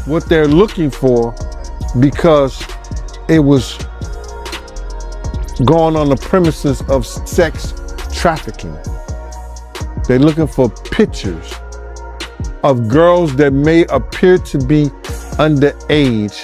what they're looking for because it was going on the premises of sex trafficking. They're looking for pictures of girls that may appear to be underage.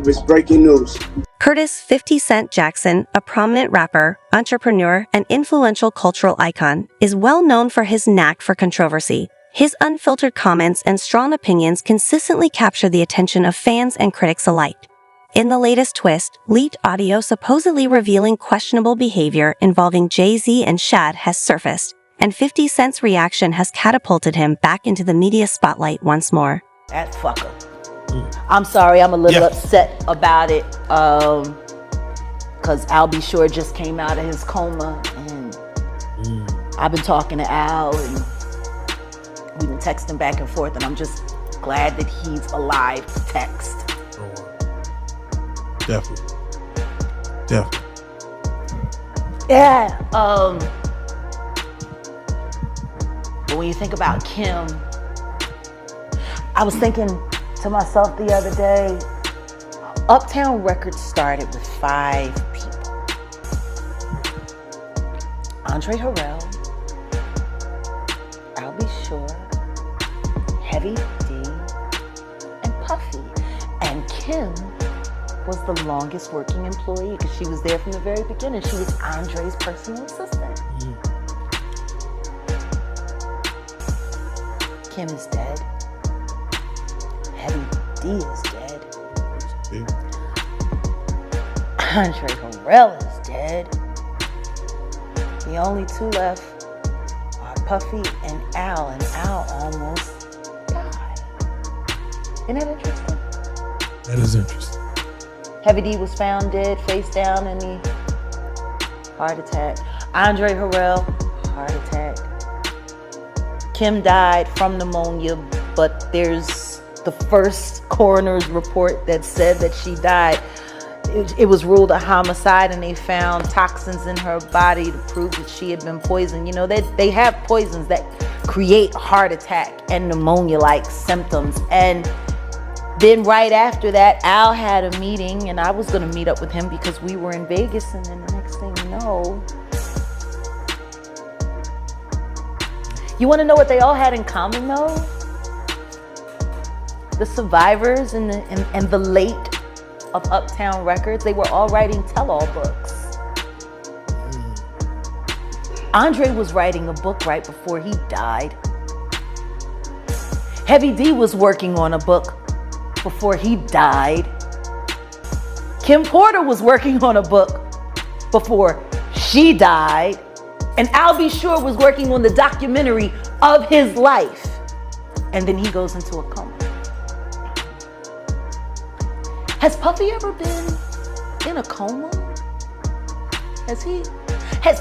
It's breaking news. Curtis 50 Cent Jackson, a prominent rapper, entrepreneur, and influential cultural icon, is well known for his knack for controversy. His unfiltered comments and strong opinions consistently capture the attention of fans and critics alike. In the latest twist, leaked audio supposedly revealing questionable behavior involving Jay-Z and Shad has surfaced, and 50 Cent's reaction has catapulted him back into the media spotlight once more. That fucker. I'm sorry, I'm a little upset about it, because Al B. Sure just came out of his coma, and I've been talking to Al, and we've been texting back and forth, and I'm just glad that he's alive to text. Definitely. Yeah. But when you think about Kim, I was thinking to myself the other day, Uptown Records started with 5 people. Andre Harrell, Al B. Sure, Heavy D, and Puffy. And Kim was the longest working employee because she was there from the very beginning. She was Andre's personal assistant. Kim is dead. Heavy D is dead. Andre Harrell is dead. The only 2 left are Puffy and Al almost died. Isn't that interesting? That is interesting. Heavy D was found dead, face down in the heart attack. Andre Harrell, heart attack. Kim died from pneumonia, but there's the first coroner's report that said that she died. It was ruled a homicide, and they found toxins in her body to prove that she had been poisoned. You know, they have poisons that create heart attack and pneumonia-like symptoms. And then right after that, Al had a meeting, and I was gonna meet up with him because we were in Vegas, and then the next thing you know, you wanna know what they all had in common though? The survivors and the late of Uptown Records, they were all writing tell-all books. Andre was writing a book right before he died. Heavy D was working on a book before he died. Kim Porter was working on a book before she died. And Al B. Sure was working on the documentary of his life. And then he goes into a coma. Has Puffy ever been in a coma? Has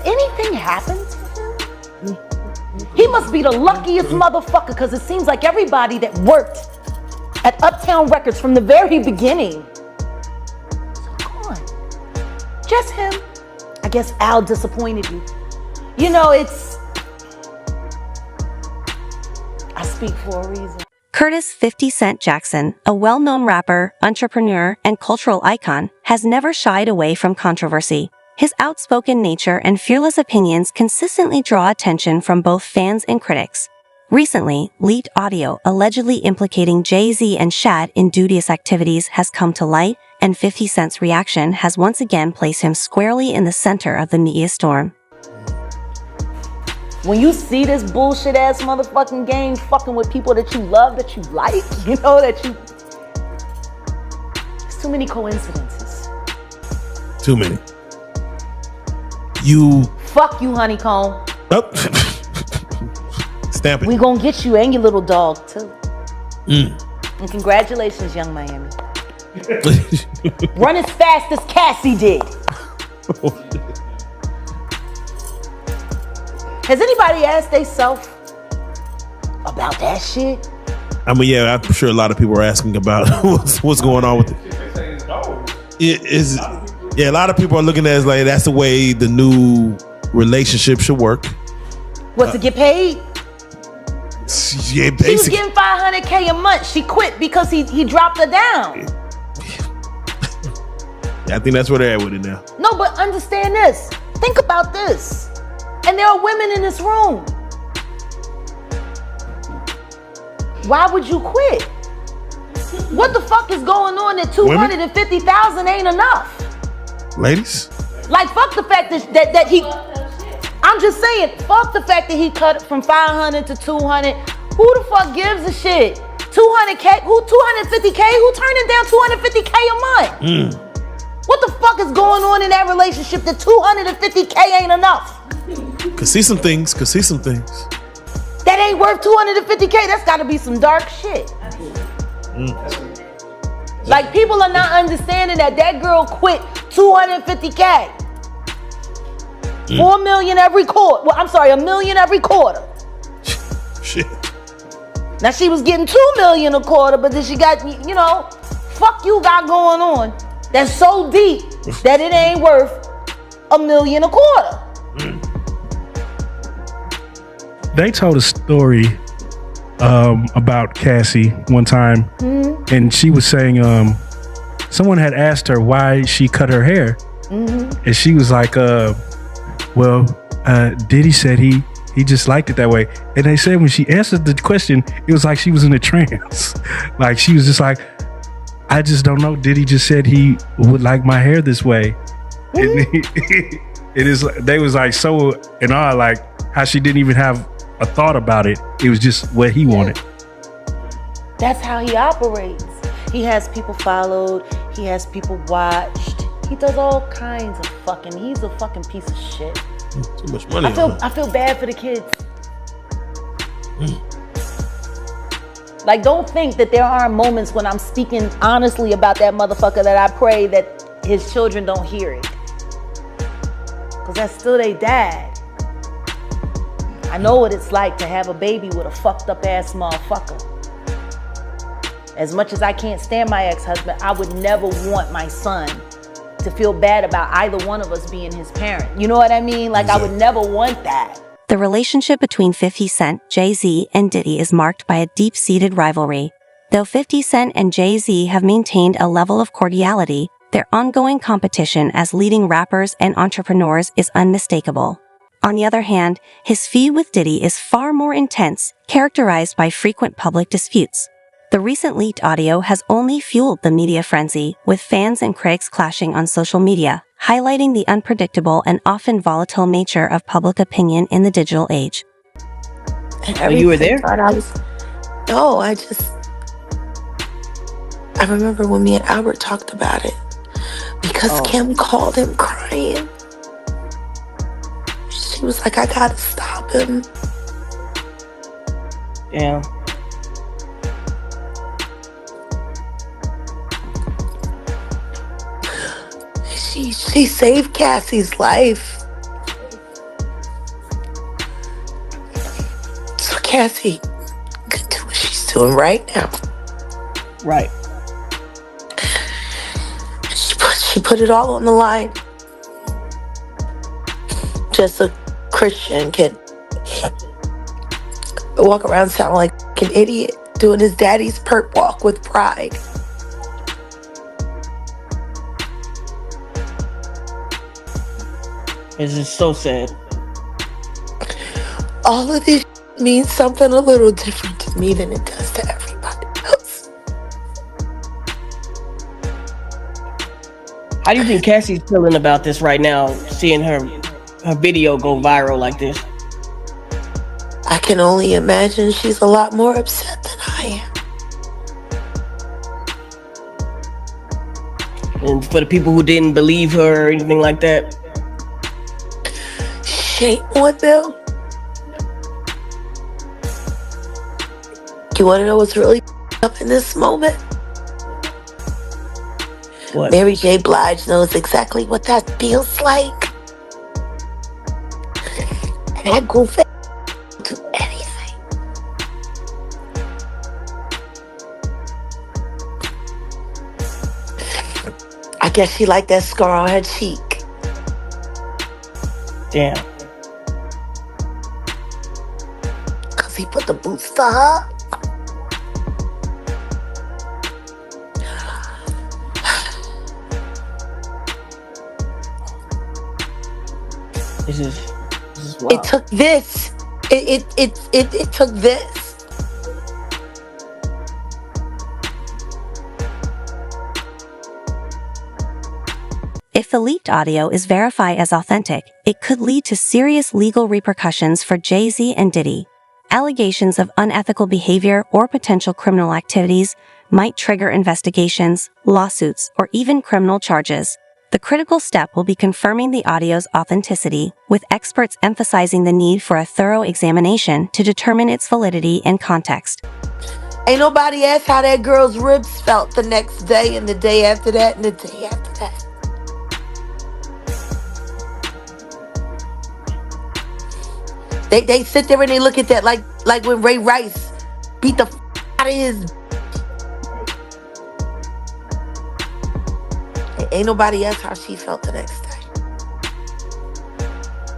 anything happened to him? He must be the luckiest motherfucker, because it seems like everybody that worked at Uptown Records from the very beginning is gone. Just him. I guess Al disappointed you. You know, I speak for a reason. Curtis 50 Cent Jackson, a well-known rapper, entrepreneur, and cultural icon, has never shied away from controversy. His outspoken nature and fearless opinions consistently draw attention from both fans and critics. Recently, leaked audio allegedly implicating Jay-Z and Shad in dubious activities has come to light, and 50 Cent's reaction has once again placed him squarely in the center of the media storm. When you see this bullshit ass motherfucking game fucking with people that you love, that you like, you know, there's too many coincidences. Too many. Fuck you, honeycomb. Oh. Stamp it. We gonna get you and your little dog too. And congratulations, Young Miami. Run as fast as Cassie did. Has anybody asked theyself about that shit? I mean, yeah, I'm sure a lot of people are asking about what's going on with it. A lot of people are looking at it as like that's the way the new relationship should work. What, to get paid? Yeah, She was basically. getting $500K a month. She quit because he dropped her down. Yeah, I think that's where they're at with it now. No, but understand this. Think about this. And there are women in this room. Why would you quit? What the fuck is going on that $250,000 ain't enough? Ladies? Like, fuck the fact that he... I'm just saying, fuck the fact that he cut it from 500 to 200. Who the fuck gives a shit? 200K? Who 250K? Who turning down 250K a month? What the fuck is going on in that relationship that 250K ain't enough? Could see some things. That ain't worth 250K. That's gotta be some dark shit. Like, people are not understanding that girl quit 250K. 4 million every quarter. Well, I'm sorry, $1 million every quarter. Shit. Now she was getting 2 million a quarter, but then she got, fuck you got going on. That's so deep that it ain't worth $1 million a quarter. They told a story about Cassie one time, and she was saying someone had asked her why she cut her hair, and she was like, Diddy said he just liked it that way. And they said when she answered the question, it was like she was in a trance. Like, she was just like, I just don't know. Diddy just said he would like my hair this way. And they was like so in awe, like how she didn't even have a thought about it. It was just what he wanted. That's how he operates. He has people followed. He has people watched. He does all kinds of fucking. He's a fucking piece of shit. Too much money. I feel bad for the kids. Like, don't think that there aren't moments when I'm speaking honestly about that motherfucker that I pray that his children don't hear it. Cause that's still their dad. I know what it's like to have a baby with a fucked up ass motherfucker. As much as I can't stand my ex-husband, I would never want my son to feel bad about either one of us being his parent. You know what I mean? Like, I would never want that. The relationship between 50 Cent, Jay-Z, and Diddy is marked by a deep-seated rivalry. Though 50 Cent and Jay-Z have maintained a level of cordiality, their ongoing competition as leading rappers and entrepreneurs is unmistakable. On the other hand, his feud with Diddy is far more intense, characterized by frequent public disputes. The recent leaked audio has only fueled the media frenzy, with fans and critics clashing on social media, highlighting the unpredictable and often volatile nature of public opinion in the digital age. Oh, you were there? I remember when me and Albert talked about it, because Kim called him crying. She was like, I gotta stop him. Yeah. She saved Cassie's life. So Cassie could do what she's doing right now. Right. She put it all on the line. Just a Christian can walk around sounding like an idiot, doing his daddy's perp walk with pride. It's just so sad. All of this means something a little different to me than it does to everybody else. How do you think Cassie's feeling about this right now, seeing her video go viral like this? I can only imagine she's a lot more upset than I am. And for the people who didn't believe her or anything like that? Shame on them. You want to know what's really up in this moment? What? Mary J. Blige knows exactly what that feels like. And that goofy do anything. I guess she liked that scar on her cheek. Damn. Cause he put the boots to her. This is wild. It took this. It took this. If the leaked audio is verified as authentic, it could lead to serious legal repercussions for Jay-Z and Diddy. Allegations of unethical behavior or potential criminal activities might trigger investigations, lawsuits, or even criminal charges. The critical step will be confirming the audio's authenticity, with experts emphasizing the need for a thorough examination to determine its validity and context. Ain't nobody asked how that girl's ribs felt the next day and the day after that and the day after that. They sit there and they look at that like when Ray Rice beat the out of his. Ain't nobody asked how she felt the next day.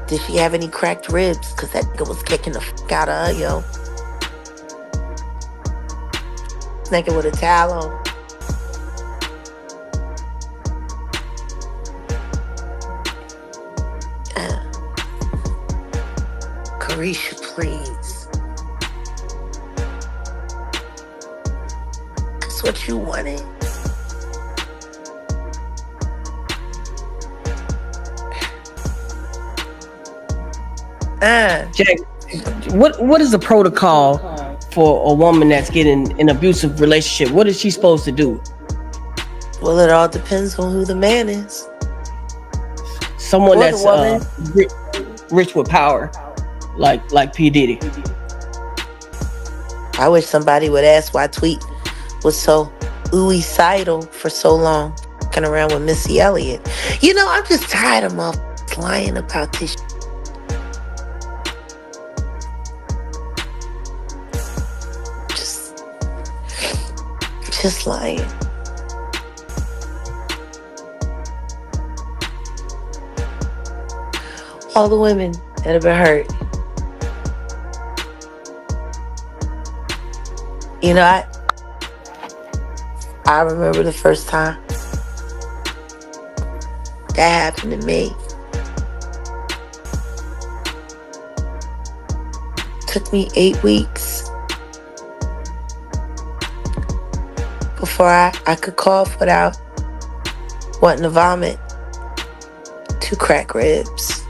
Did she have any cracked ribs? Cause that nigga was kicking the out of her, yo. Naked with a towel on. Carisha, please. That's what you wanted. Jack, what is the protocol for a woman that's getting an abusive relationship? What is she supposed to do? Well, it all depends on who the man is. Someone Or that's the woman. rich with power, like P. Diddy. I wish somebody would ask why Tweet was so suicidal for so long, fucking around with Missy Elliott. You know, I'm just tired of motherfuckers lying about this shit. Just lying. All the women that have been hurt. You know, I remember the first time that happened to me. Took me 8 weeks before I could cough without wanting to vomit. 2 cracked ribs.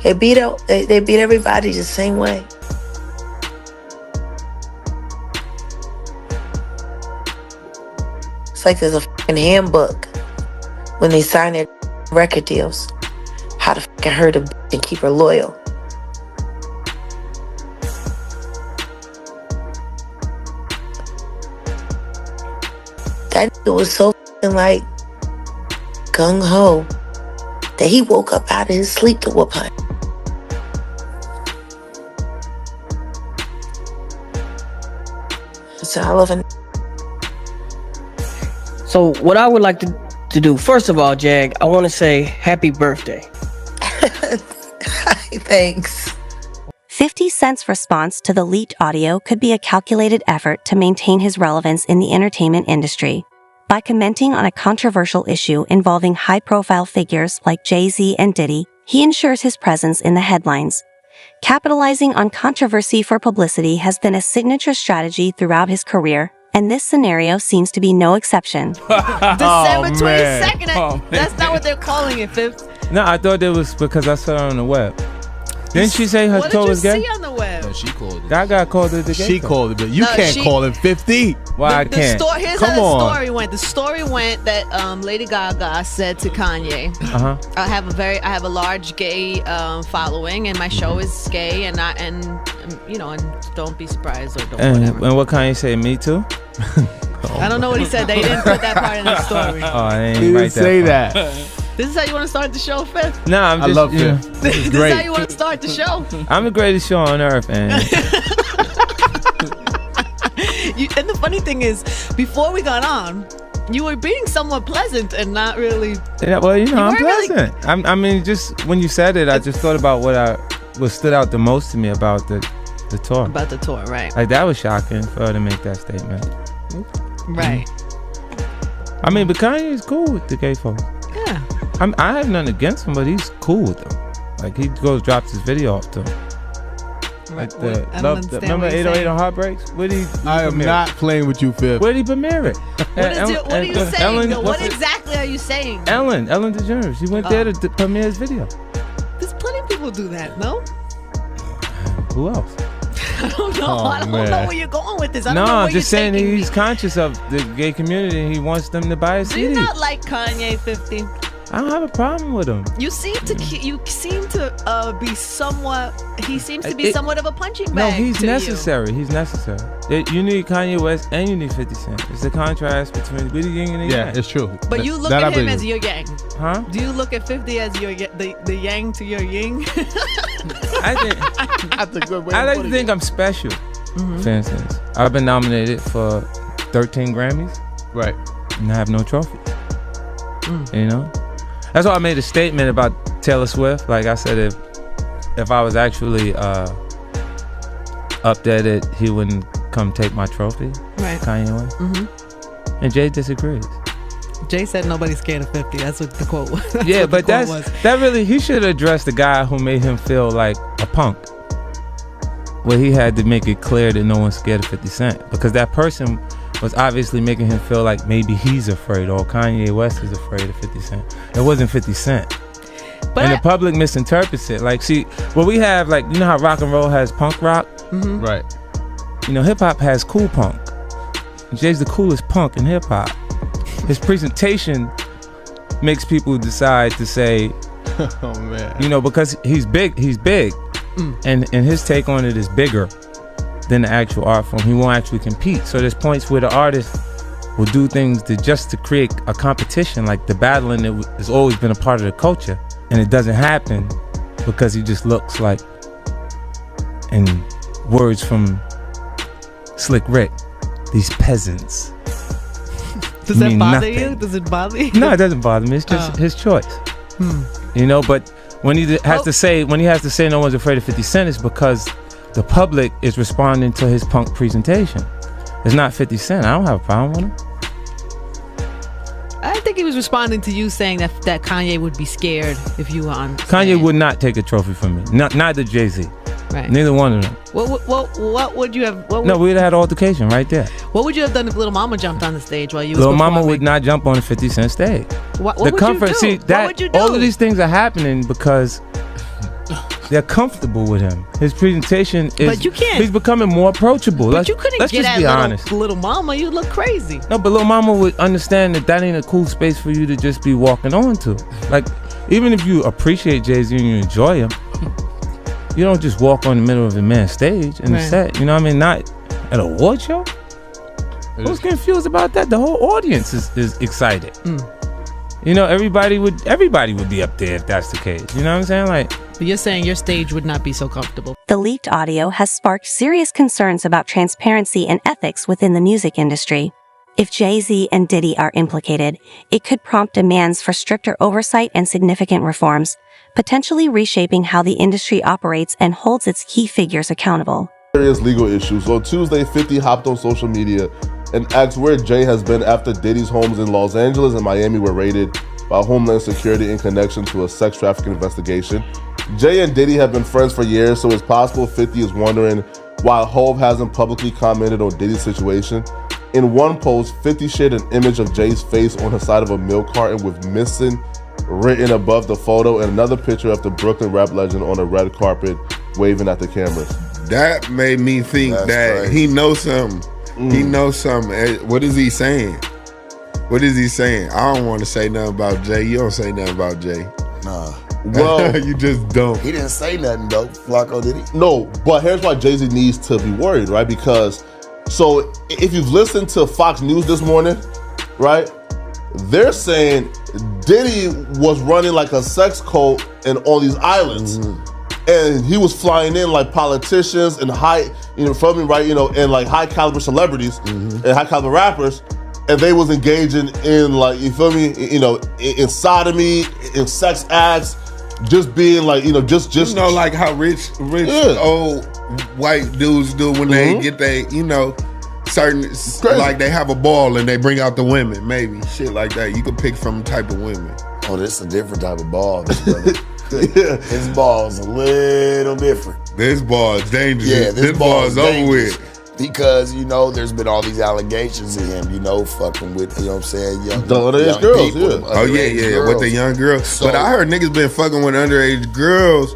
They beat everybody the same way. It's like there's a fucking handbook when they sign their record deals. How to fucking hurt a bitch and keep her loyal. That nigga was so fucking like gung-ho that he woke up out of his sleep to whoop her. So I love him. So what I would like to do, first of all, Jag, I want to say happy birthday. Thanks. 50 Cent's response to the leaked audio could be a calculated effort to maintain his relevance in the entertainment industry. By commenting on a controversial issue involving high-profile figures like Jay-Z and Diddy, he ensures his presence in the headlines. Capitalizing on controversy for publicity has been a signature strategy throughout his career, and this scenario seems to be no exception. December 22nd. That's not what they're calling it, Fifth. No, I thought it was because I saw it on the web. Didn't she say her toe was gay? What did you see on the web? No, she called it. Gaga called it the gay. She called it, but you can't call it 50. Why I can't? Here's how the story went. The story went that Lady Gaga said to Kanye, I have a large gay following, and my show is gay, and don't be surprised or whatever. And what Kanye say? Me too. I don't know what he said. They didn't put that part in the story. Oh, they He didn't say that. This is how you want to start the show, Fifth? No, I love Fifth. This is great. how you want to start the show? I'm the greatest show on earth, and and the funny thing is, before we got on, you were being somewhat pleasant and not really. yeah, well, I'm weren't really- pleasant. I mean, just when you said it, I just thought about what what stood out the most to me about the tour. About the tour, right? Like that was shocking for her to make that statement. Right. I mean, but Kanye's cool with the gay folks. Yeah. I have nothing against him, but he's cool with them. Like he drops his video off to them. Like the I don't love. understand Remember what you're 808 saying. on Heartbreaks? Where did he? I am not playing with you, Fib. Where did he premiere it? What are you saying? Ellen, though? What exactly are you saying? Ellen DeGeneres. She went there to premiere his video. There's plenty of people do that, no? Who else? I don't know. I don't know where you're going with this. I don't know No, where I'm just you're saying taking he's me. conscious of the gay community and he wants them to buy a Do CD. you not like Kanye 50? I don't have a problem with him. You seem to be somewhat. He seems to be somewhat of a punching No, bag. he's to necessary. He's necessary. You need Kanye West and you need 50 Cent. It's the contrast between the yin and the yang. Yeah, it's true. You. But you look That I at him believe. as your yang. Huh? Do you look at 50 as your the yang to your yin? I think That's a good way. I like to think I'm special. For instance, I've been nominated for 13 Grammys. Right. And I have no trophy. You know? That's why I made a statement about Taylor Swift. Like I said, if I was actually up there, that he wouldn't come take my trophy. Right. Kanye West. And Jay disagrees. Jay said nobody's scared of 50. That's what the quote was. Yeah, but that really, he should address the guy who made him feel like a punk. Where he had to make it clear that no one's scared of 50 Cent. Because that person was obviously making him feel like maybe he's afraid or Kanye West is afraid of 50 Cent. It wasn't 50 Cent. And the public misinterprets it. Like, see, well, we have, like, you know how rock and roll has punk rock? Right. You know, hip hop has cool punk. Jay's the coolest punk in hip hop. His presentation makes people decide to say, oh man, you know, because he's big, and his take on it is bigger than the actual art form. He won't actually compete. So there's points where the artist will do things just to create a competition, like the battling that has always been a part of the culture, and it doesn't happen because he just looks like, in words from Slick Rick, these peasants. Does that mean bother nothing. you? Does it bother you? No, it doesn't bother me. It's just his choice. You know, but when he has to say no one's afraid of 50 Cent, it's because the public is responding to his punk presentation. It's not 50 Cent. I don't have a problem with him. I think he was responding to you saying that Kanye would be scared if you were on. Kanye would not take a trophy from me. Neither Jay-Z. Right. Neither one of them. What would you have? No, we'd have had an altercation right there. What would you have done if Little Mama jumped on the stage while you? Little was Mama performing? would not jump on the 50 Cent stage. What The would comfort, you do? see What that would you do? all of these things are happening because they're comfortable with him. His presentation is. But you can't. He's becoming more approachable. But you couldn't let's get just at be honest. little Mama. You look crazy. No, but Lil Mama would understand that ain't a cool space for you to just be walking on to. Like, even if you appreciate Jay-Z and you enjoy him, you don't just walk on the middle of the man's stage in the set. You know what I mean? Not at a award show. Who's confused about that? The whole audience is excited. You know, everybody would be up there if that's the case. You know what I'm saying? Like, But you're saying your stage would not be so comfortable. The leaked audio has sparked serious concerns about transparency and ethics within the music industry. If Jay-Z and Diddy are implicated, it could prompt demands for stricter oversight and significant reforms, potentially reshaping how the industry operates and holds its key figures accountable. Serious legal issues. On Tuesday, 50 hopped on social media and asked where Jay has been after Diddy's homes in Los Angeles and Miami were raided by Homeland Security in connection to a sex trafficking investigation. Jay and Diddy have been friends for years, so it's possible 50 is wondering why Hov hasn't publicly commented on Diddy's situation. In one post, 50 shared an image of Jay's face on the side of a milk carton with "missing" written above the photo, and another picture of the Brooklyn rap legend on a red carpet waving at the cameras. That made me think that he knows something. He knows something. What is he saying? What is he saying? I don't want to say nothing about Jay. You don't say nothing about Jay. Nah. Well, you just don't. He didn't say nothing though. Flacco, did he? No, but here's why Jay-Z needs to be worried, right? Because, so if you've listened to Fox News this morning, right, they're saying Diddy was running like a sex cult and on these islands. And he was flying in like politicians and high, from me, right, and like high caliber celebrities and high caliber rappers. And they was engaging in like, in sodomy, in sex acts, just being like, just you know, like how rich old white dudes do when they get certain, like they have a ball and they bring out the women, maybe shit like that. You can pick from type of women. Oh, this is a different type of ball, This ball is a little different. This ball is dangerous. Yeah, this ball is over with. Because, there's been all these allegations of him, fucking with, what I'm saying, young underage girls, people, Oh, yeah, with the young girls. So, but I heard niggas been fucking with underage girls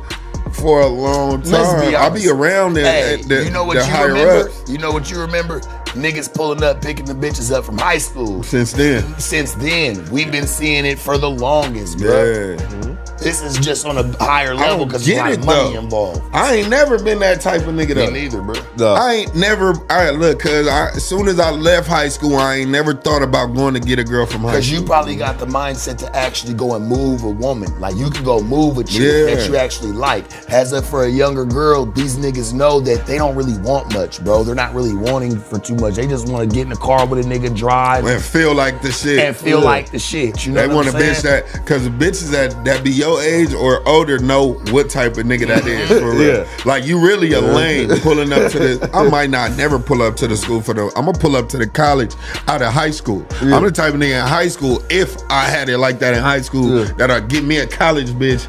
for a long time. I'll be around there. You know what you remember? You know what you remember? Niggas pulling up, picking the bitches up from high school. Since then. We've been seeing it for the longest, bro. Yeah. This is just on a higher level because there's a lot of money involved. I ain't never been that type of nigga though. Me neither, bro. No. I ain't never. Cause as soon as I left high school, I ain't never thought about going to get a girl from high school. Because you probably got the mindset to actually go and move a woman. Like you can go move a chick that you actually like. As if for a younger girl, these niggas know that they don't really want much, bro. They're not really wanting for too much. They just want to get in the car with a nigga, drive, and feel like the shit. You know they want a bitch that, because the bitches that be your age or older know what type of nigga that is for real. Like you really a lame pulling up to the. I might not never pull up to the school for the. I'm gonna pull up to the college out of high school. I'm the type of nigga in high school. If I had it like that in high school, that'll get me a college bitch.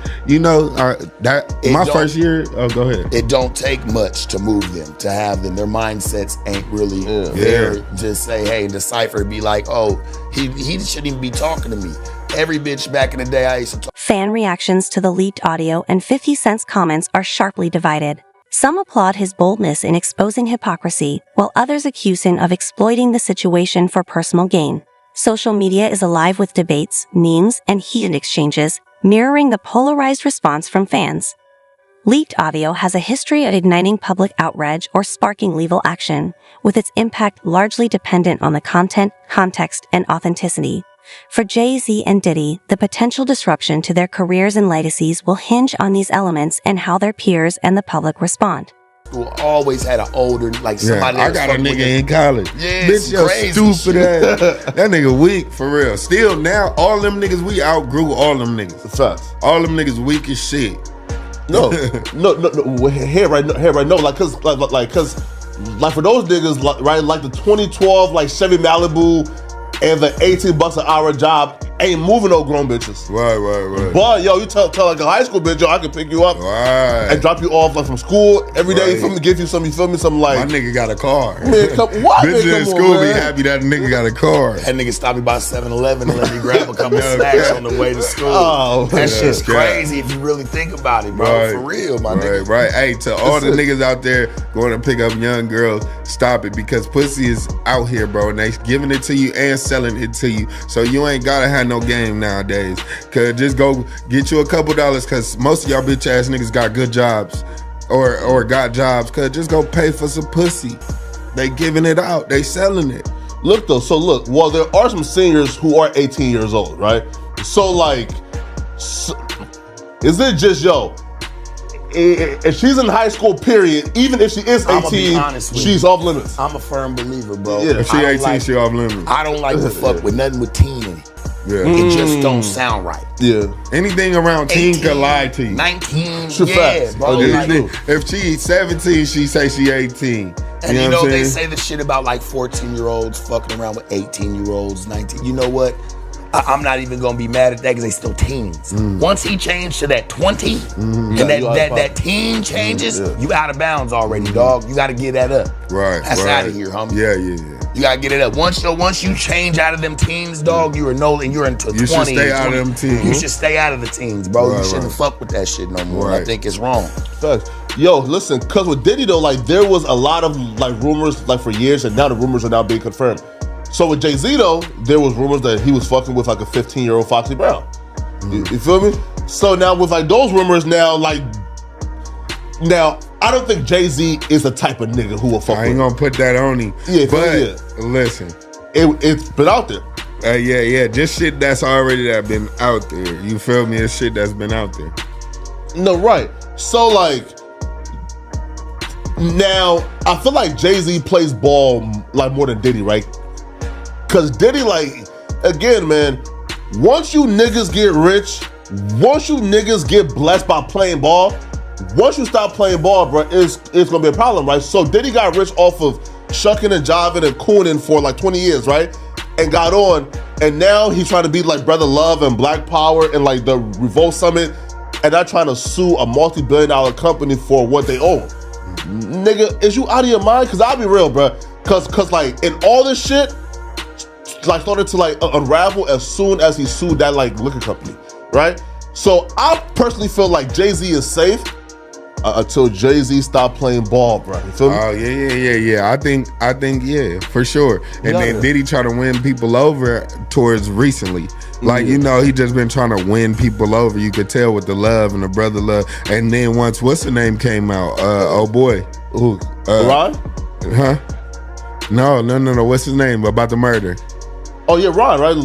My first year. Oh, go ahead. It don't take much to move them, to have them. Their mindsets ain't really there to say, hey, decipher, be like, oh, he shouldn't even be talking to me. Every bitch back in the day I used to talk. Fan reactions to the leaked audio and 50 Cent's comments are sharply divided. Some applaud his boldness in exposing hypocrisy, while others accuse him of exploiting the situation for personal gain. Social media is alive with debates, memes, and heated exchanges, mirroring the polarized response from fans. Leaked audio has a history of igniting public outrage or sparking legal action, with its impact largely dependent on the content, context, and authenticity. For Jay-Z and Diddy, the potential disruption to their careers and legacies will hinge on these elements and how their peers and the public respond. Always had an older, like somebody. I got a nigga in college. Yeah, bitch, yo, stupid ass. That nigga weak for real. Still now, all them niggas we outgrew all them niggas. Facts. All them niggas weak as shit. No. Here right now, like cause for those niggas, like the 2012 like Chevy Malibu and the $18 an hour job ain't moving no grown bitches. Right. But yo, you tell like a high school bitch, yo, I can pick you up and drop you off like from school every day. You feel me? Give you some, something like. My nigga got a car. Man, what? Bitches in school be happy that nigga got a car. That nigga stopped me by 7-Eleven and let me grab a couple snacks on the way to school. Oh, that shit's crazy if you really think about it, bro. For real, my nigga. Right. Hey, to all the niggas out there going to pick up young girls, stop it, because pussy is out here, bro, and they giving it to you and selling it to you. So you ain't gotta have no game nowadays. Cause just go get you a couple dollars, cause most of y'all bitch ass niggas got good jobs or got jobs. Cause just go pay for some pussy. They giving it out. They selling it. Look though, well, there are some seniors who are 18 years old, right? So like, is it just, yo, if she's in high school, period, even if she is 18, she's off limits? I'm a firm believer, bro. Yeah, if she 18, she off limits. I don't like to fuck with nothing with teen in it. Yeah. It just don't sound right. Yeah. Anything around 18, teen can lie to you. 19, bro. If she's 17, she say she 18. And you know they say the shit about like 14-year-olds fucking around with 18-year-olds, 19. You know what? I'm not even gonna be mad at that because they still teens. Once he changed to that 20 and that teen changes, you out of bounds already, dog. You gotta get that up. Right. That's out of here, homie. Yeah. You gotta get it up. Once you change out of them teens, dog, you're into 20. You should stay out of them teens. You should stay out of the teens, bro. You shouldn't fuck with that shit no more. I think it's wrong. Facts. Yo, listen, cause with Diddy though, like there was a lot of like rumors like for years, and now the rumors are now being confirmed. So with Jay-Z though, there was rumors that he was fucking with like a 15-year-old Foxy Brown. You feel me? So now with like those rumors now I don't think Jay-Z is the type of nigga who will fuck with. I ain't gonna put that on him. Yeah, but listen, it's been out there. Yeah, just shit that's already been out there. You feel me? It's shit that's been out there. No, right. So like now I feel like Jay-Z plays ball like more than Diddy, right? Cause Diddy, like, again, man, once you niggas get rich, once you niggas get blessed by playing ball, once you stop playing ball, bro, it's gonna be a problem, right? So Diddy got rich off of shucking and jiving and cooning for like 20 years, right? And got on, and now he's trying to be like Brother Love and Black Power and like the Revolt Summit, and not trying to sue a multi-billion-dollar company for what they own. Nigga, is you out of your mind? Cause I'll be real, bro. Cause like in all this shit, like started to like unravel as soon as he sued that like liquor company, right? So I personally feel like Jay-Z is safe until Jay-Z stopped playing ball, bro. You feel me? Oh yeah. I think yeah, for sure. And then Diddy try to win people over towards recently. Like, you know, he just been trying to win people over. You could tell with the love and the brother love. And then once what's the name came out? Oh boy. Who? Ron? Huh? No. What's his name? About the murder. Oh yeah, Ron, right?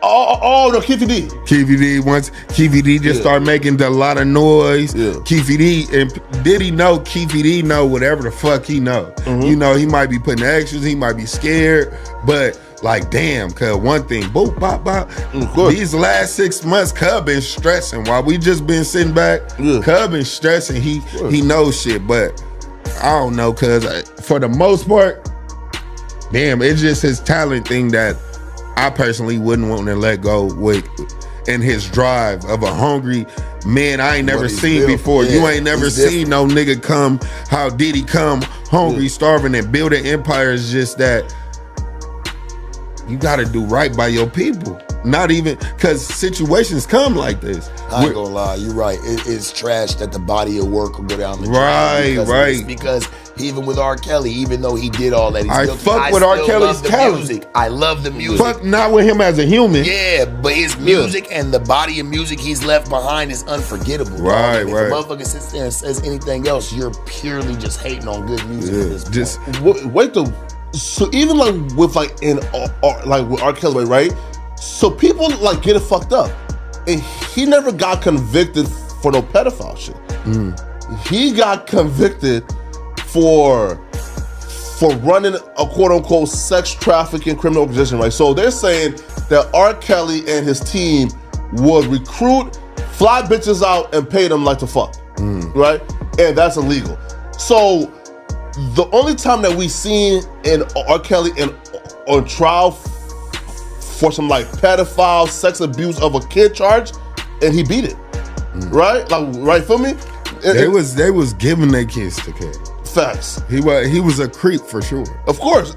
Oh no, Keefy D. Once Keefy D just started making a lot of noise. Keefy D and Diddy know Keefy D know whatever the fuck he know. You know, he might be putting extras, he might be scared, but like damn, cuz one thing, boop, bop, bop. These last 6 months, Cub been stressing while we just been sitting back. Cub been stressing, he knows shit, but I don't know, cuz for the most part, damn, it's just his talent thing that I personally wouldn't want to let go with, in his drive of a hungry man I ain't never seen before. You ain't never seen no nigga come how Diddy come hungry, starving, and building empires. Just that you gotta do right by your people. Not even, cause situations come like this. I ain't gonna lie, you're right. It's trash that the body of work will go down the drain. Right. Because even with R. Kelly, even though he did all that, I fuck with R. Kelly's talent. I love the music. Fuck not with him as a human. Yeah, but his music and the body of music he's left behind is unforgettable. Right. If a motherfucker sits there and says anything else, you're purely just hating on good music. Just wait though. So even like with like in like with R. Kelly, right? So people like get it fucked up, and he never got convicted for no pedophile shit. He got convicted for running a quote unquote sex trafficking criminal organization, right? So they're saying that R. Kelly and his team would recruit, fly bitches out, and pay them like to fuck, right? And that's illegal. So the only time that we seen in R. Kelly on trial for some like pedophile sex abuse of a kid charge, and he beat it, right? Like, right, feel me? They was giving their kids to kids. Facts. He was a creep for sure. Of course,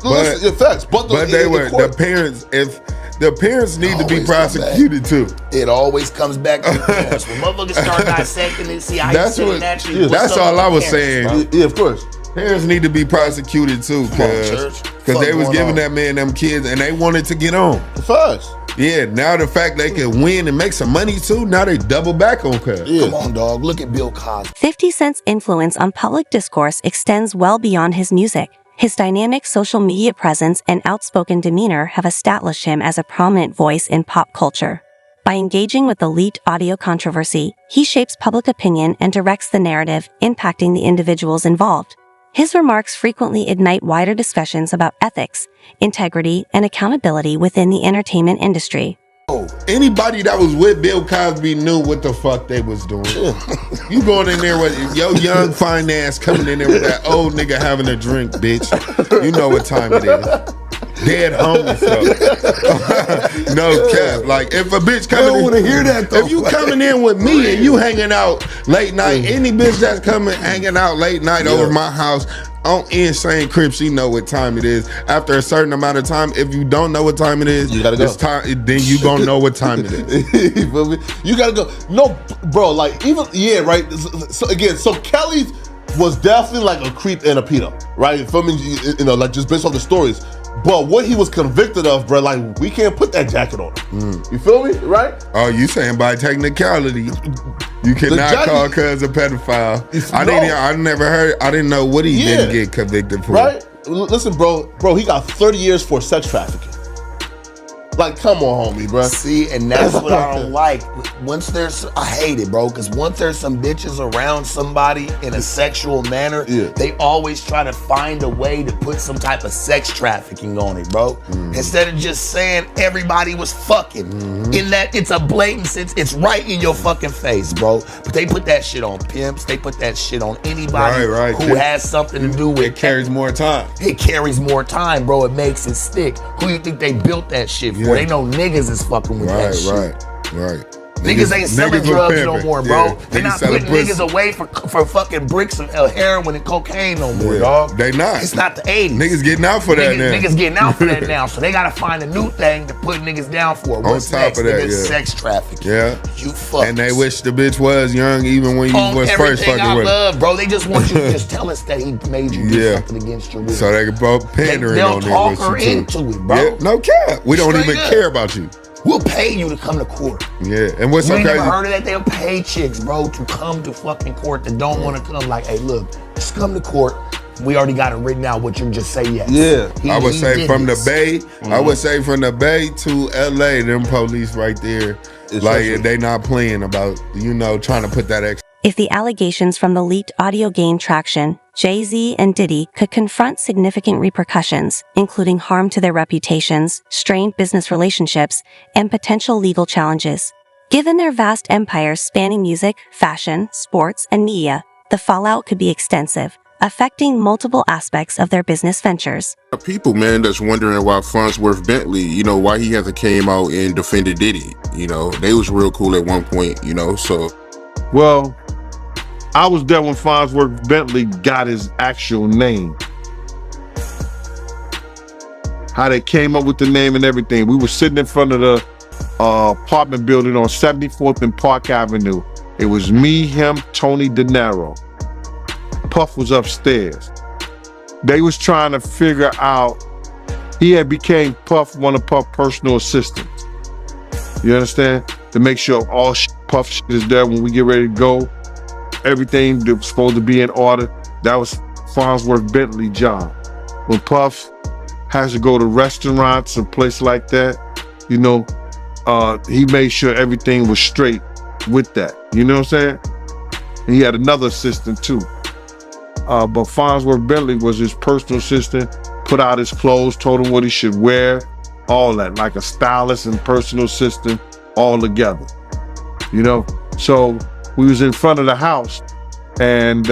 facts. But they were the parents. If the parents need to be prosecuted too, it always comes back to the parents. When motherfuckers start dissecting it, see how that's you naturally. That's all I was saying. Yeah, of course. Parents need to be prosecuted too, because they was giving that man them kids and they wanted to get on. Facts. Yeah, now the fact they can win and make some money too, now they double back on cuz. Come on, dog. Look at Bill Cosby. 50 Cent's influence on public discourse extends well beyond his music. His dynamic social media presence and outspoken demeanor have established him as a prominent voice in pop culture. By engaging with the leaked audio controversy, he shapes public opinion and directs the narrative, impacting the individuals involved. His remarks frequently ignite wider discussions about ethics, integrity, and accountability within the entertainment industry. Anybody that was with Bill Cosby knew what the fuck they was doing. You going in there with your young fine ass coming in there with that old nigga having a drink, bitch. You know what time it is. Dead homies, though. No cap. Like, if a bitch coming in, I don't want to hear that, though. If you coming in with me and you hanging out late night, any bitch that's coming hanging out late night over my house on Insane Crib, she know what time it is. After a certain amount of time, if you don't know what time it is, you gotta go. It's time, then you gonna know what time it is. You feel me? You gotta go. No, bro, like, even, right? So again, so Kelly was definitely like a creep and a pedo, right? You feel me? You know, like, just based off the stories. But what he was convicted of, bro, like, we can't put that jacket on him. You feel me? Right? Oh, you saying by technicality, you cannot call cuz a pedophile. I didn't know what he didn't get convicted for. Right? Listen, bro, he got 30 years for sex trafficking. Like, come on, homie, bro. See, and that's what I don't like. I hate it, bro, because once there's some bitches around somebody in a sexual manner, they always try to find a way to put some type of sex trafficking on it, bro. Instead of just saying everybody was fucking. In that, it's a blatant sense, it's right in your fucking face, bro. But they put that shit on pimps, they put that shit on anybody who has something to do with it. Carries more time. It carries more time, bro. It makes it stick. Who you think they built that shit for? They know niggas is fucking with that shit. Right. Niggas ain't selling drugs no more, bro. Yeah. They're not putting niggas away for fucking bricks of heroin and cocaine no more, dog. They not. It's not the 80s. Niggas getting out for that now. Niggas getting out for that now. So they gotta find a new thing to put niggas down for. What's on top next? of that, Niggas sex trafficking. Yeah. You fuck. And they wish the bitch was young even when you was first fucking I with love, bro. They just want you to just tell us that he made you do something against your will. So they can both pandering on They'll talk her too. into it, bro. Yeah, no cap. We don't Straight even up. care about you. We'll pay you to come to court. Yeah, and what's You so ain't crazy? never heard of that? They'll pay chicks, bro, to come to fucking court that don't want to come. Like, hey, look, just come to court. We already got it written out. What you just say yes. Yeah, I would say from the Bay. I Mm-hmm. would say from the Bay to LA, them police right there, they not playing about trying to put that extra. If the allegations from the leaked audio gain traction, Jay-Z and Diddy could confront significant repercussions, including harm to their reputations, strained business relationships, and potential legal challenges. Given their vast empires spanning music, fashion, sports, and media, the fallout could be extensive, affecting multiple aspects of their business ventures. People, man, that's wondering why Farnsworth Bentley, why he hasn't came out and defended Diddy. They was real cool at one point, so. Well, I was there when Farnsworth Bentley got his actual name. How they came up with the name and everything. We were sitting in front of the apartment building on 74th and Park Avenue. It was me, him, Tony De Niro. Puff was upstairs. They was trying to figure out, he had became Puff, one of Puff's personal assistants. You understand? To make sure all Puff shit is there when we get ready to go. Everything that was supposed to be in order. That was Farnsworth Bentley's job. When Puff has to go to restaurants and places like that, he made sure everything was straight with that. You know what I'm saying? And he had another assistant too. But Farnsworth Bentley was his personal assistant, put out his clothes, told him what he should wear, all that, like a stylist and personal assistant all together. So we was in front of the house, and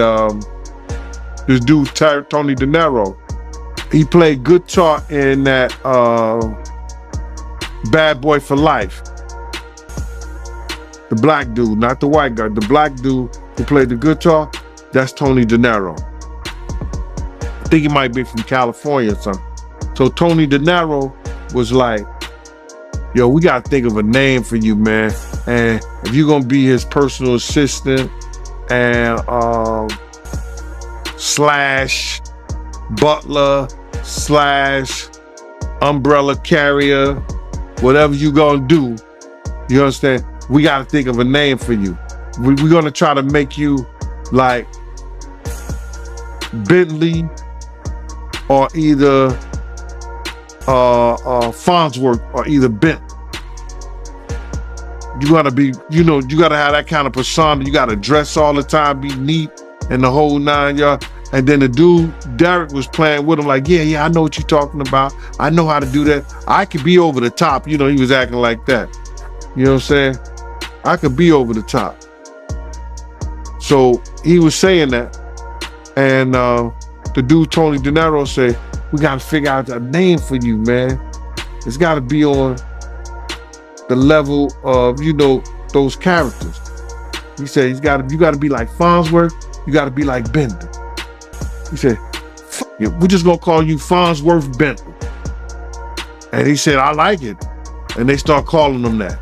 this dude, Tony De Niro, he played guitar in that Bad Boy for Life. The black dude, not the white guy. The black dude who played the guitar, that's Tony De Niro. I think he might be from California or something. So Tony De Niro was like, yo, we gotta think of a name for you, man. And if you're gonna be his personal assistant and slash butler slash umbrella carrier, whatever you gonna do, you understand? We gotta think of a name for you. We're gonna try to make you like Bentley or either Farnsworth or either Bentley. You gotta be, you gotta have that kind of persona. You gotta dress all the time, be neat, and the whole 9 yards. And then the dude, Derek, was playing with him like, yeah, I know what you're talking about. I know how to do that. I could be over the top. He was acting like that. You know what I'm saying? I could be over the top. So he was saying that. And the dude, Tony De Niro, said, we gotta figure out a name for you, man. It's gotta be on the level of, those characters. He said, you gotta be like Farnsworth, you gotta be like Bentley. He said, we're just gonna call you Farnsworth Bentley. And he said, I like it. And they start calling him that.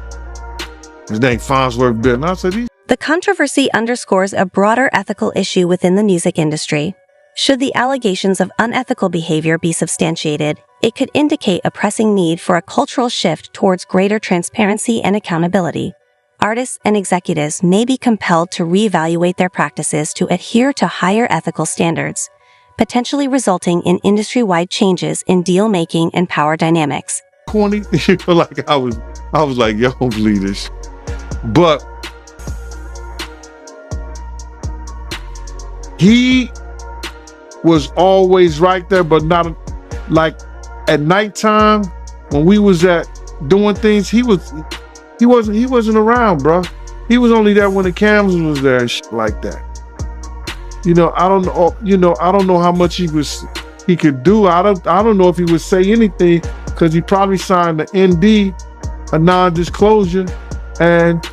His name, Farnsworth Bentley. And I said, The controversy underscores a broader ethical issue within the music industry. Should the allegations of unethical behavior be substantiated, it could indicate a pressing need for a cultural shift towards greater transparency and accountability. Artists and executives may be compelled to reevaluate their practices to adhere to higher ethical standards, potentially resulting in industry-wide changes in deal-making and power dynamics. corny. Like I was like, yo, believe this. But he was always right there, but not like at nighttime when we was at doing things. He wasn't around, bro. He was only there when the cameras was there and shit like that. You know, I don't know how much he could do. I don't know if he would say anything because he probably signed the ND, a non-disclosure, and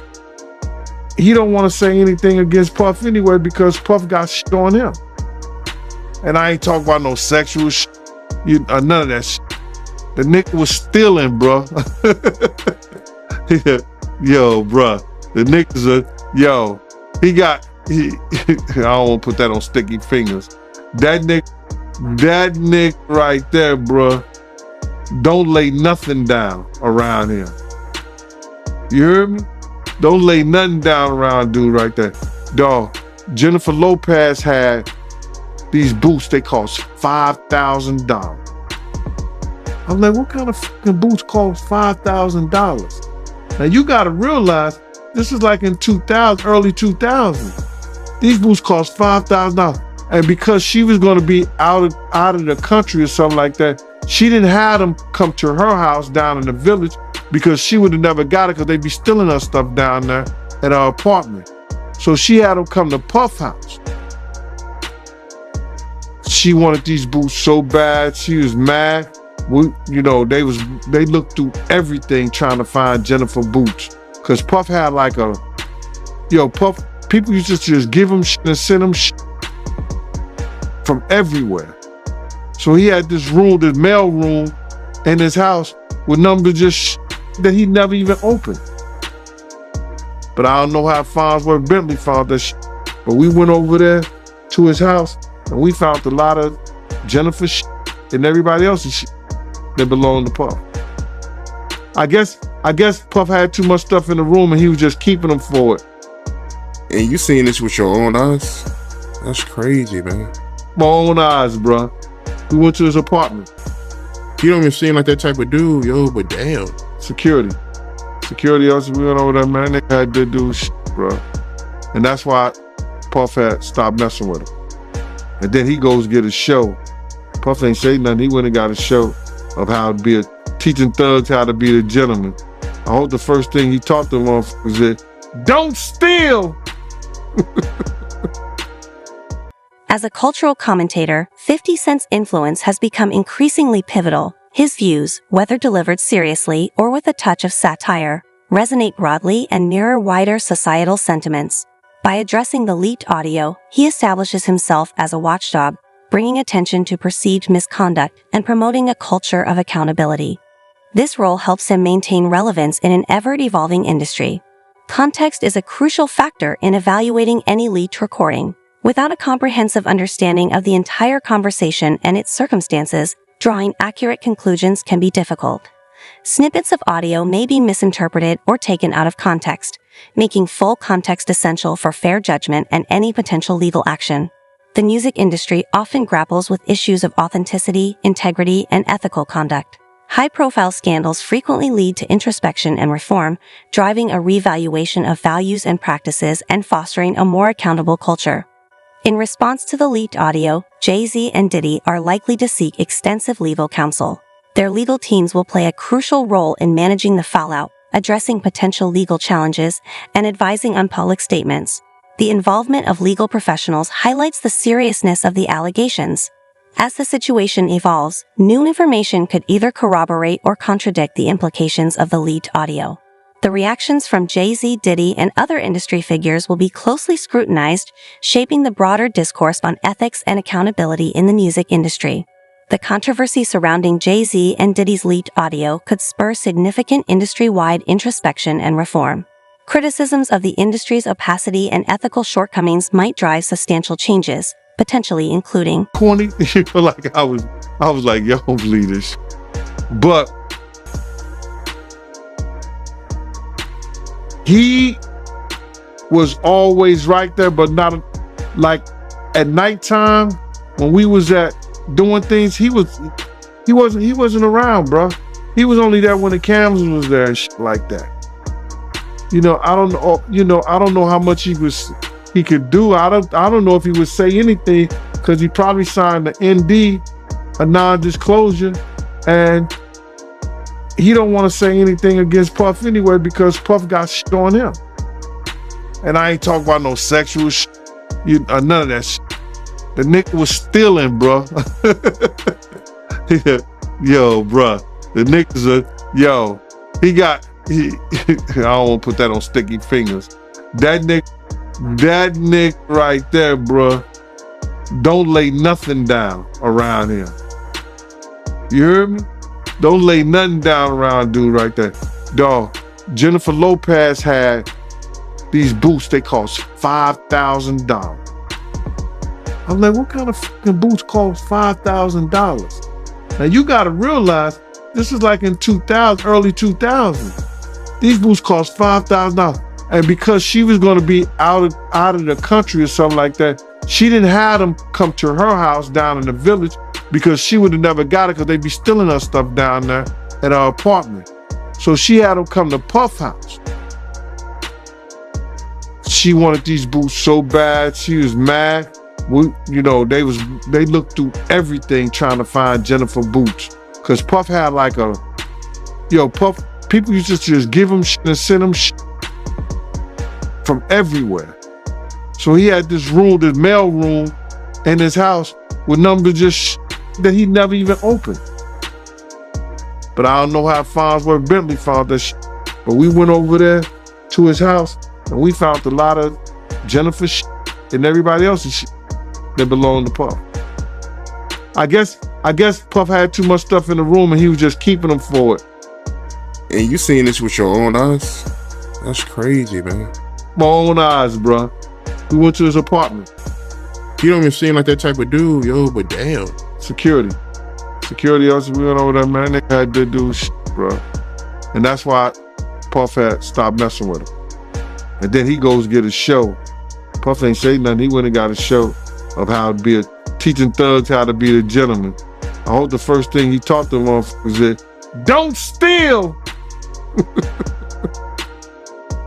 he don't want to say anything against Puff anyway because Puff got shit on him. And I ain't talking about no sexual shit, none of that shit. The nigga was stealing, bro. Yo, bro. The niggas I don't want to put that on sticky fingers. That nigga right there, bro, don't lay nothing down around him. You heard me? Don't lay nothing down around dude right there. Dog, Jennifer Lopez had these boots, they cost $5,000. I'm like, what kind of fucking boots cost $5,000? Now you gotta realize, this is like in 2000, early 2000s. These boots cost $5,000. And because she was gonna be out of the country or something like that, she didn't have them come to her house down in the village because she would have never got it because they'd be stealing her stuff down there at our apartment. So she had them come to Puff house. She wanted these boots so bad, she was mad. They looked through everything trying to find Jennifer boots. Cause Puff had like Puff, people used to just give him shit and send him shit from everywhere. So he had this room, this mail room in his house with numbers just that he never even opened. But I don't know how Farnsworth Bentley found that shit. But we went over there to his house and we found a lot of Jennifer shit and everybody else's shit that belonged to Puff. I guess Puff had too much stuff in the room and he was just keeping them for it. And you seen this with your own eyes? That's crazy, man. My own eyes, bro. We went to his apartment. You don't even seem like that type of dude, yo, but damn. Security else, we went over there, man. They had to do shit, bro. And that's why Puff had stopped messing with him. And then he goes get a show. Puff ain't say nothing. He went and got a show of how to be teaching thugs how to be the gentleman. I hope the first thing he taught them was that, don't steal! As a cultural commentator, 50 Cent's influence has become increasingly pivotal. His views, whether delivered seriously or with a touch of satire, resonate broadly and mirror wider societal sentiments. By addressing the leaked audio, he establishes himself as a watchdog, bringing attention to perceived misconduct and promoting a culture of accountability. This role helps him maintain relevance in an ever-evolving industry. Context is a crucial factor in evaluating any leaked recording. Without a comprehensive understanding of the entire conversation and its circumstances, drawing accurate conclusions can be difficult. Snippets of audio may be misinterpreted or taken out of context, making full context essential for fair judgment and any potential legal action. The music industry often grapples with issues of authenticity, integrity, and ethical conduct. High-profile scandals frequently lead to introspection and reform, driving a reevaluation of values and practices and fostering a more accountable culture. In response to the leaked audio, Jay-Z and Diddy are likely to seek extensive legal counsel. Their legal teams will play a crucial role in managing the fallout, addressing potential legal challenges, and advising on public statements. The involvement of legal professionals highlights the seriousness of the allegations. As the situation evolves, new information could either corroborate or contradict the implications of the leaked audio. The reactions from Jay-Z, Diddy, and other industry figures will be closely scrutinized, shaping the broader discourse on ethics and accountability in the music industry. The controversy surrounding Jay-Z and Diddy's leaked audio could spur significant industry-wide introspection and reform. Criticisms of the industry's opacity and ethical shortcomings might drive substantial changes, potentially including corny. Like I was like, yo, believe this. But he was always right there, but not like at nighttime when we was at doing things. He wasn't around, bro. He was only there when the cameras was there and shit like that. You know, I don't know. You know, I don't know how much he could do. I don't know if he would say anything because he probably signed the ND, a non-disclosure, and he don't want to say anything against Puff anyway because Puff got shit on him. And I ain't talking about no sexual shit, none of that shit. The nigga was stealing, bro. Yo, bro. The niggas are, I don't want to put that on sticky fingers. That nigga right there, bro, don't lay nothing down around him. You heard me? Don't lay nothing down around dude right there. Dog, Jennifer Lopez had these boots, they cost $5,000. I'm like, what kind of fucking boots cost $5,000? Now you gotta realize, this is like in 2000, early 2000s. These boots cost $5,000. And because she was gonna be out of the country or something like that, she didn't have them come to her house down in the village because she would have never got it because they'd be stealing her stuff down there at her apartment. So she had them come to Puff house. She wanted these boots so bad, she was mad. They looked through everything trying to find Jennifer boots. Cause Puff had like Puff, people used to just give him shit and send him shit from everywhere. So he had this room, this mail room in his house with numbers just that he never even opened. But I don't know how Farnsworth Bentley found that shit. But we went over there to his house and we found a lot of Jennifer shit and everybody else's shit that belonged to Puff. I guess Puff had too much stuff in the room and he was just keeping them for it. And you seen this with your own eyes? That's crazy, man. My own eyes, bro. We went to his apartment. You don't even seem like that type of dude, yo, but damn. Security else, we went over there, man. They had to do shit, bro. And that's why Puff had stopped messing with him. And then he goes get a show. Puff ain't say nothing. He went and got a show of how to be teaching thugs how to be the gentleman. I hope the first thing he taught them on was that don't steal.